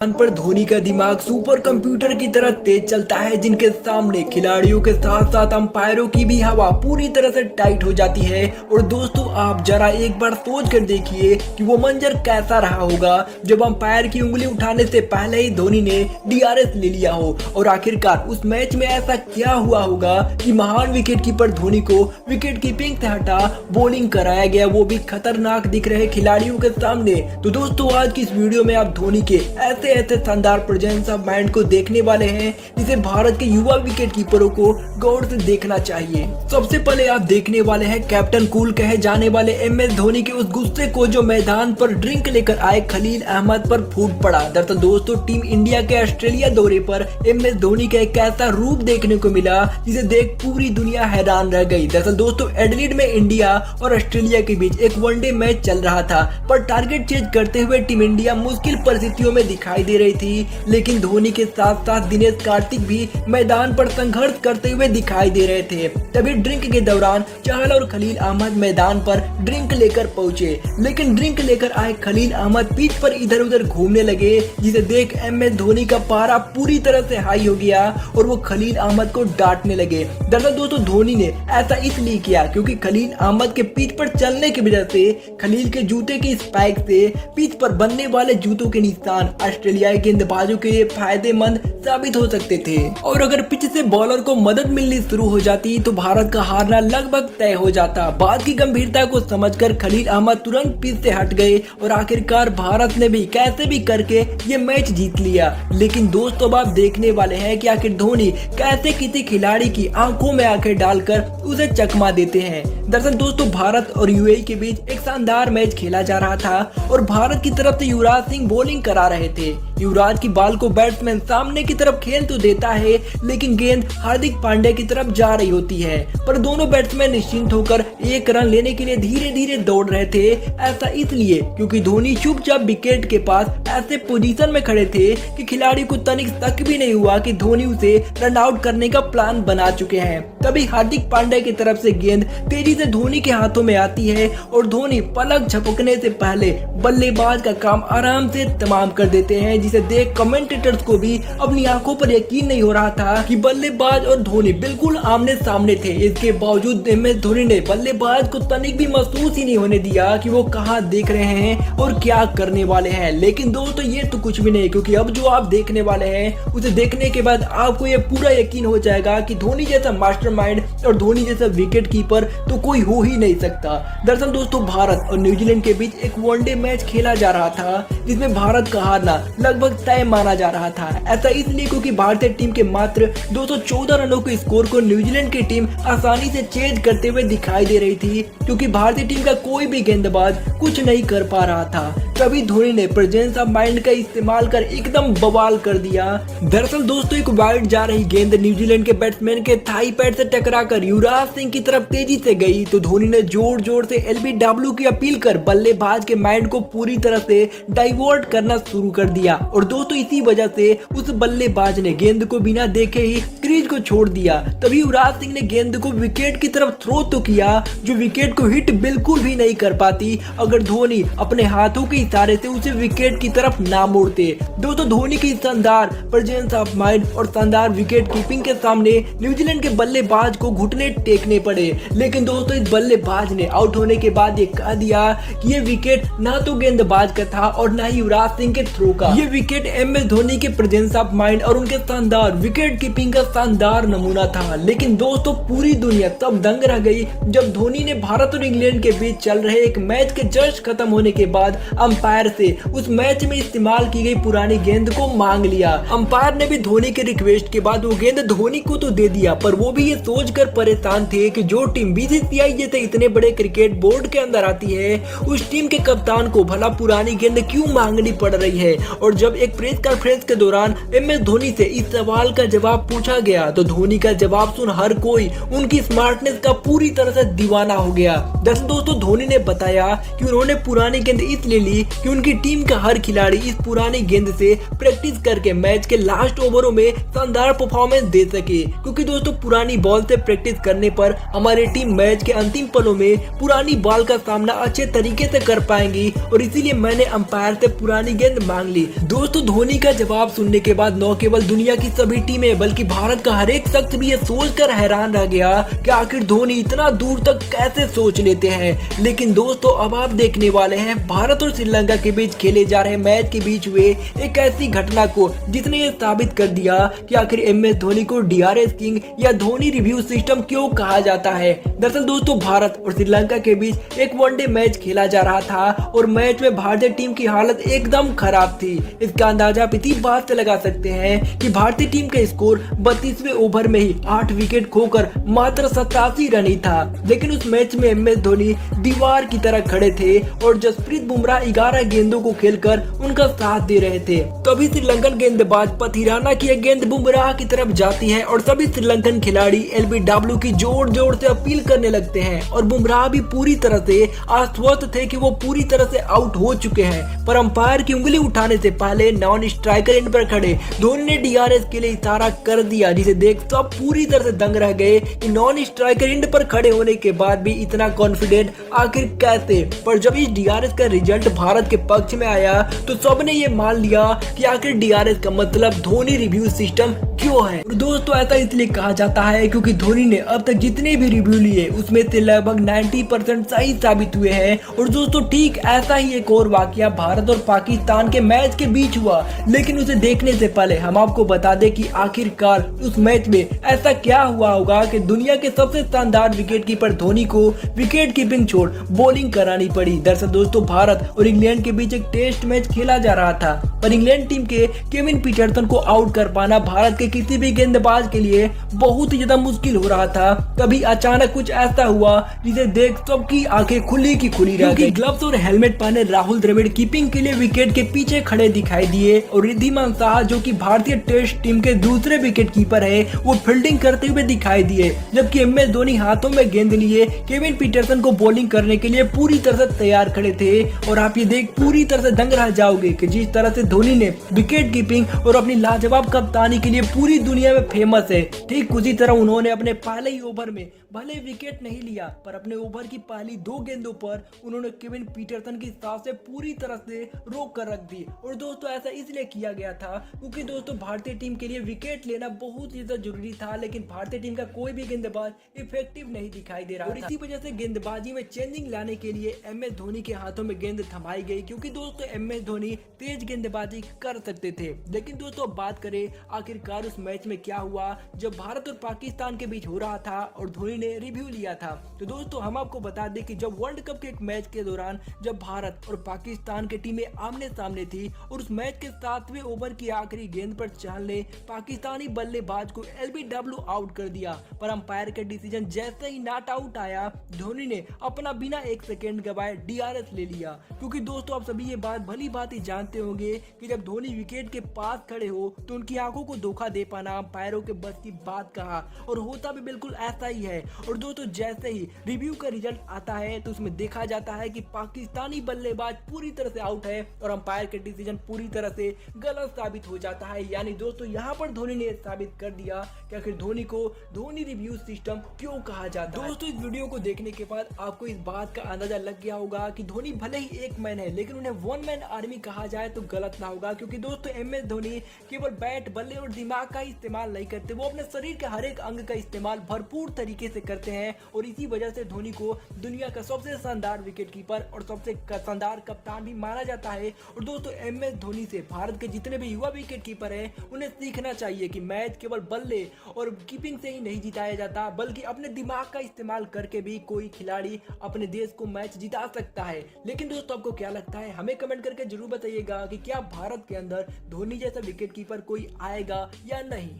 पर धोनी का दिमाग सुपर कंप्यूटर की तरह तेज चलता है, जिनके सामने खिलाड़ियों के साथ साथ अंपायरों की भी हवा पूरी तरह से टाइट हो जाती है। और दोस्तों, आप जरा एक बार सोच कर देखिए कि वो मंजर कैसा रहा होगा जब अंपायर की उंगली उठाने से पहले ही धोनी ने डीआरएस ले लिया हो। और आखिरकार उस मैच में ऐसा क्या हुआ होगा कि महान विकेटकीपर धोनी को विकेट कीपिंग से हटा बॉलिंग कराया गया, वो भी खतरनाक दिख रहे खिलाड़ियों के सामने। तो दोस्तों, आज की इस वीडियो में आप धोनी के ऐसे शानदार प्रेजेंस ऑफ माइंड को देखने वाले हैं जिसे भारत के युवा विकेट कीपरों को गौर से देखना चाहिए। सबसे पहले आप देखने वाले हैं कैप्टन कूल कहे जाने वाले एमएस धोनी के उस गुस्से को जो मैदान पर ड्रिंक लेकर आए खलील अहमद पर फूट पड़ा। दरअसल दोस्तों, टीम इंडिया के ऑस्ट्रेलिया दौरे पर एमएस धोनी का एक ऐसा रूप देखने को मिला जिसे देख पूरी दुनिया हैरान रह गई। दरअसल दोस्तों, एडिलेड में इंडिया और ऑस्ट्रेलिया के बीच एक वनडे मैच चल रहा था, पर टारगेट चेंज करते हुए टीम इंडिया मुश्किल परिस्थितियों में दिखाई दे रही थी। लेकिन धोनी के साथ साथ दिनेश कार्तिक भी मैदान पर संघर्ष करते हुए दिखाई दे रहे थे। तभी ड्रिंक के दौरान चहल और खलील अहमद मैदान पर ड्रिंक लेकर पहुंचे, लेकिन ड्रिंक लेकर आए खलील अहमद पिच पर इधर उधर घूमने लगे, जिसे देख एमएस धोनी का पारा पूरी तरह से हाई हो गया और वो खलील अहमद को डांटने लगे। दरअसल दोस्तों, धोनी ने ऐसा इसलिए किया क्योंकि खलील अहमद के पिच पर चलने की वजह से खलील के जूते की स्पाइक से पिच पर बनने वाले जूतों के निशान ऑस्ट्रेलियाई गेंदबाजों के लिए फायदेमंद साबित हो सकते थे। और अगर पिच से बॉलर को मदद मिलनी शुरू हो जाती तो भारत का हारना लगभग तय हो जाता। बात की गंभीरता को समझकर खलील अहमद तुरंत पिच से हट गए और आखिरकार भारत ने भी कैसे भी करके ये मैच जीत लिया। लेकिन दोस्तों, अब आप देखने वाले हैं कि आखिर धोनी कैसे किसी खिलाड़ी की आंखों में आंखें डालकर उसे चकमा देते हैं। दरअसल दोस्तों, भारत और यूएई के बीच एक शानदार मैच खेला जा रहा था और भारत की तरफ से युवराज सिंह बॉलिंग करा रहे थे। युवराज की बॉल को बैट्समैन सामने की तरफ खेल तो देता है, लेकिन गेंद हार्दिक पांड्या की तरफ जा रही होती है। पर दोनों बैट्समैन निश्चिंत होकर एक रन लेने के लिए धीरे धीरे दौड़ रहे थे। ऐसा इसलिए क्योंकि धोनी चुपचाप विकेट के पास ऐसे पोजीशन में खड़े थे कि खिलाड़ी को तनिक शक भी नहीं हुआ कि धोनी उसे रन आउट करने का प्लान बना चुके हैं। तभी हार्दिक पांड्या की तरफ से गेंद तेजी से धोनी के हाथों में आती है और धोनी पलक झपकने से पहले बल्लेबाज का काम आराम से तमाम कर देते हैं, जिसे देख कमेंटेटर्स को भी अपनी आंखों पर यकीन नहीं हो रहा था कि बल्लेबाज और धोनी बिल्कुल आमने सामने थे। इसके बावजूद एमएस धोनी ने बल्लेबाज को तनिक भी महसूस ही नहीं होने दिया कि वो कहां देख रहे हैं और क्या करने वाले हैं। लेकिन दोस्तों, ये तो कुछ भी नहीं, क्योंकि अब जो आप देखने वाले हैं उसे देखने के बाद आपको ये पूरा यकीन हो जाएगा कि धोनी जैसा मास्टरमाइंड और धोनी जैसा विकेट कीपर तो कोई हो ही नहीं सकता। दरअसल दोस्तों, भारत और न्यूजीलैंड के बीच एक वनडे मैच खेला जा रहा था जिसमें भारत का हारना लगभग तय माना जा रहा था। ऐसा इसलिए क्योंकि भारतीय टीम के मात्र 214 रनों के स्कोर को न्यूजीलैंड की टीम आसानी से चेज करते हुए दिखाई दे रही थी, क्योंकि भारतीय टीम का कोई भी गेंदबाज कुछ नहीं कर पा रहा था। तभी धोनी ने प्रेजेंस ऑफ माइंड का इस्तेमाल कर एकदम बवाल कर दिया। दरअसल दोस्तों, एक वाइड जा रही गेंद न्यूजीलैंड के बैट्समैन के थाई पैड से टकराकर युवराज सिंह की तरफ तेजी से गई, तो धोनी ने जोर जोर से एलबीडब्ल्यू की अपील कर बल्लेबाज के माइंड को पूरी तरह से डाइवर्ट करना शुरू कर दिया। और दोस्तों, इसी वजह से उस बल्लेबाज ने गेंद को बिना देखे ही क्रीज को छोड़ दिया। तभी युवराज सिंह ने गेंद को विकेट की तरफ थ्रो तो किया, जो विकेट को हिट बिल्कुल भी नहीं कर पाती अगर धोनी अपने हाथों के इशारे से उसे विकेट की तरफ ना मोड़ते। दोस्तों, धोनी की शानदार प्रेजेंस ऑफ माइंड और शानदार विकेट कीपिंग के सामने न्यूजीलैंड के बल्लेबाज को घुटने टेकने पड़े। लेकिन दोस्तों, इस बल्लेबाज ने आउट होने के बाद ये कह दिया कि ये विकेट ना तो गेंदबाज का था और ना ही युवराज सिंह के थ्रो का। ये विकेट एमएस धोनी के प्रेजेंस ऑफ माइंड और उनके शानदार विकेट कीपिंग का शानदार नमूना था। लेकिन दोस्तों, पूरी दुनिया तब दंग रह गई जब धोनी ने भारत और इंग्लैंड के बीच चल रहे एक मैच के जस्ट खत्म होने के बाद अंपायर से उस मैच में इस्तेमाल की गई पुरानी गेंद को मांग लिया। अंपायर ने भी धोनी के रिक्वेस्ट के बाद वो गेंद धोनी को तो दे दिया, पर वो भी ये सोचकर परेशान थे कि जो टीम बीसीसीआई जैसे इतने बड़े क्रिकेट बोर्ड के अंदर आती है, उस टीम के कप्तान को भला पुरानी गेंद क्यों मांगनी पड़ रही है। और जब एक प्रेस कॉन्फ्रेंस के दौरान एमएस धोनी से इस सवाल का जवाब पूछा गया, तो धोनी का जवाब सुन हर कोई उनकी स्मार्टनेस का पूरी तरह से दीवाना हो गया। दरअसल दोस्तों, धोनी ने बताया कि उन्होंने पुरानी गेंद इसलिए ली कि उनकी टीम का हर खिलाड़ी इस पुरानी गेंद से प्रैक्टिस करके मैच के लास्ट ओवरों में शानदार परफॉर्मेंस दे सके, क्योंकि दोस्तों पुरानी बॉल से प्रैक्टिस करने पर हमारी टीम मैच के अंतिम पलों में पुरानी बॉल का सामना अच्छे तरीके से कर पाएंगी और इसीलिए मैंने अंपायर से पुरानी गेंद मांग ली। दोस्तों धोनी का जवाब सुनने के बाद न केवल दुनिया की सभी टीमें बल्कि भारत का हर एक शख्स भी ये सोचकर हैरान रह गया कि आखिर धोनी इतना दूर तक कैसे सोच लेते हैं। लेकिन दोस्तों अब आप देखने वाले हैं भारत और श्रीलंका के बीच खेले जा रहे मैच के बीच हुए एक ऐसी घटना को जिसने ये साबित कर दिया कि आखिर MS धोनी को DRS किंग या धोनी रिव्यू सिस्टम क्यों कहा जाता है। दरअसल दोस्तों भारत और श्रीलंका के बीच एक वनडे मैच खेला जा रहा था और मैच में भारतीय टीम की हालत एकदम खराब थी। इसका अंदाजा आप इसी बात से लगा सकते हैं कि भारतीय टीम का स्कोर 32वें ओवर में ही 8 विकेट खोकर मात्र 87 रन ही था। लेकिन उस मैच में MS धोनी दीवार की तरह खड़े थे और जसप्रीत बुमराह 11 गेंदों को खेलकर उनका साथ दे रहे थे। तभी श्रीलंकन गेंदबाज पथिराना की एक गेंद बुमराह की तरफ जाती है और सभी श्रीलंकन खिलाड़ी LBW की जोर जोर से अपील करने लगते हैं और बुमराह भी पूरी तरह से आश्वस्त थे कि वो पूरी तरह से आउट हो चुके हैं। पर अंपायर की उंगली उठाने से पहले नॉन स्ट्राइकर एंड पर खड़े धोनी ने DRS के लिए इशारा कर दिया, जिसे देख सब पूरी तरह से दंग रह गए कि नॉन स्ट्राइकर एंड पर खड़े होने के बाद भी इतना कॉन्फिडेंट आखिर कैसे। पर जब इस DRS का रिजल्ट भारत के पक्ष में आया तो सबने ये मान लिया कि आखिर DRS का मतलब धोनी रिव्यू सिस्टम क्यों है। दोस्तों ऐसा इसलिए कहा जाता है क्योंकि धोनी ने अब तक जितने भी रिव्यू लिए उसमें से लगभग 90% सही साबित हुए हैं। और दोस्तों ठीक ऐसा ही एक और वाकया भारत और पाकिस्तान के मैच के बीच हुआ, लेकिन उसे देखने से पहले हम आपको बता दें कि आखिरकार उस मैच में ऐसा क्या हुआ होगा कि दुनिया के सबसे शानदार विकेट कीपर धोनी को विकेट कीपिंग छोड़ बॉलिंग करानी पड़ी। दरअसल दोस्तों भारत और इंग्लैंड के बीच एक टेस्ट मैच खेला जा रहा था, पर इंग्लैंड टीम के केविन पीटरसन को आउट कर पाना भारत के किसी भी गेंदबाज के लिए बहुत ही ज्यादा मुश्किल हो रहा था। तभी अचानक कुछ ऐसा हुआ जिसे देख सबकी आंखें खुली की खुली रह गई। ग्लव्स और हेलमेट पहने राहुल द्रविड़ कीपिंग के लिए विकेट के पीछे खड़े दिखाई दिए और रिद्धिमान साहा जो कि भारतीय टेस्ट टीम के दूसरे विकेट कीपर है वो फील्डिंग करते हुए दिखाई दिए, जबकि MS धोनी हाथों में गेंद लिए केविन पीटरसन को बॉलिंग करने के लिए पूरी तरह से तैयार खड़े थे। और आप ये देख पूरी तरह से दंग रह जाओगे कि जिस तरह से धोनी ने विकेट कीपिंग और अपनी लाजवाब कप्तानी के लिए पूरी दुनिया में फेमस है, ठीक उसी तरह उन्होंने अपने पहले ही ओवर में भले विकेट नहीं लिया पर अपने ओवर की पहली 2 गेंदों पर उन्होंने केविन पीटरसन की सांसें पूरी तरह से रोक कर रख दी। और दोस्तों ऐसा इसलिए किया गया था क्योंकि दोस्तों भारतीय टीम के लिए विकेट लेना बहुत ही ज्यादा जरूरी था, लेकिन भारतीय टीम का कोई भी गेंदबाज इफेक्टिव नहीं दिखाई दे रहा था। इसी वजह से गेंदबाजी में चेंजिंग लाने के लिए MS धोनी के हाथों में गेंद थमाई गई, क्योंकि दोस्तों MS धोनी तेज गेंदबाजी कर सकते थे। लेकिन दोस्तों बात करें आखिरकार उस मैच में क्या हुआ जब भारत और पाकिस्तान के बीच हो रहा था और धोनी ने रिव्यू लिया था। तो दोस्तों हम आपको बता दें कि जब वर्ल्ड कप के एक मैच के दौरान जब भारत और पाकिस्तान की टीमें आमने सामने थी और उस मैच के 7वें ओवर की आखिरी गेंद पर चाहल ने पाकिस्तानी बल्लेबाज को LBW आउट कर दिया, पर अंपायर का डिसीजन जैसे ही नॉट आउट आया धोनी ने अपना बिना 1 सेकेंड गवाए DRS ले लिया। क्योंकि दोस्तों आप सभी ये बात भली बात ही जानते होंगे कि जब धोनी विकेट के पास खड़े हो तो उनकी आंखों को धोखा दे पाना अंपायरों के बस की बात कहा, और होता भी बिल्कुल ऐसा ही है। और दोस्तों जैसे ही रिव्यू का रिजल्ट आता है तो उसमें देखा जाता है कि पाकिस्तानी बल्लेबाज पूरी तरह से आउट है और अंपायर के डिसीजन पूरी तरह से गलत साबित हो जाता है। यानी दोस्तों यहाँ पर धोनी ने साबित कर दिया कि आखिर धोनी को धोनी रिव्यू सिस्टम क्यों कहा जाता है। दोस्तों इस वीडियो को देखने के बाद आपको इस बात का अंदाजा लग गया होगा कि धोनी भले ही एक मैन है लेकिन उन्हें 1 मैन आर्मी कहा जाए तो गलत ना होगा, क्योंकि दोस्तों MS धोनी केवल बैट बल्ले और दिमाग का इस्तेमाल नहीं करते, वो अपने शरीर के हर एक अंग का इस्तेमाल भरपूर तरीके से करते हैं। और इसी वजह से धोनी को दुनिया का सबसे शानदार विकेट कीपर और सबसे शानदार कप्तान भी माना जाता है। और दोस्तों MS धोनी से भारत के जितने भी युवा विकेट कीपर हैं उन्हें सीखना चाहिए कि मैच केवल बल्ले और कीपिंग से ही नहीं जिताया जाता, बल्कि अपने दिमाग का इस्तेमाल करके भी कोई खिलाड़ी अपने देश को मैच जिता सकता है। लेकिन दोस्तों आपको क्या लगता है, हमें कमेंट करके जरूर बताइएगा कि क्या भारत के अंदर धोनी जैसा विकेट कीपर कोई आएगा या नहीं।